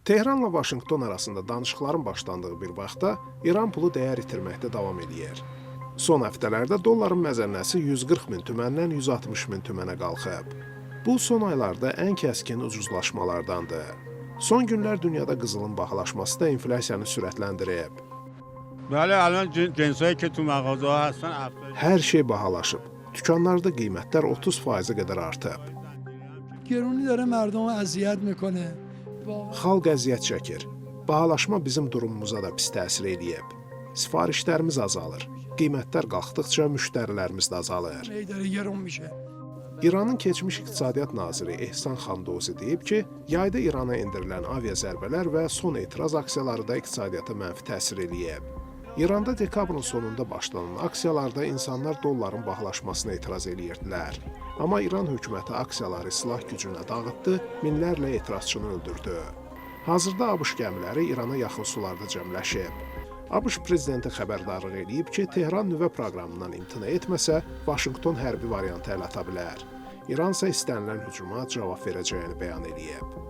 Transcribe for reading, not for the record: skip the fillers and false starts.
Tehranla Vaşinqton arasında danışıqların başlandığı bir vaxtda İran pulu dəyər itirməkdə davam edir. Son həftələrdə dolların məzənnəsi 140 min tüməndən 160 min tümənə qalxıb. Bu son aylarda ən kəskin ucuzlaşmalardandır. Son günlər dünyada qızılın bahalaşması da inflyasiyanı sürətləndirib. بله الان جنسایی که تو مغازه‌ها هستن Hər şey bahalaşıb. Dükanlarda qiymətlər 30%-ə qədər artıb. گرونی داره مردم رو اذیت میکنه. Xalq əziyyət çəkir. Bahalaşma bizim durumumuza da pis təsir eləyib. Sifarişlərimiz azalır. Qiymətlər qalxdıqca müştərilərimiz də azalır. ای داره گرون میشه. İranın keçmiş iqtisadiyyat naziri Ehsan Xandozi deyib ki, yayda İrana endirilən aviazərbələr və son etiraz aksiyaları da iqtisadiyyata mənfi təsir eləyib. İranda dekabrın sonunda başlanan aksiyalarda insanlar dolların bahalaşmasına etiraz edirdilər. Amma İran hökuməti aksiyaları silah gücünə dağıtdı, minlərlə etirazçını öldürdü. Hazırda ABŞ gəmiləri İrana yaxın sularda cəmləşib. ABŞ prezidenti xəbərdarlıq edib ki, Tehran nüvə proqramından imtina etməsə, Vaşinqton hərbi variantı əl ata bilər. İran isə istənilən hücuma cavab verəcəyini bəyan edib.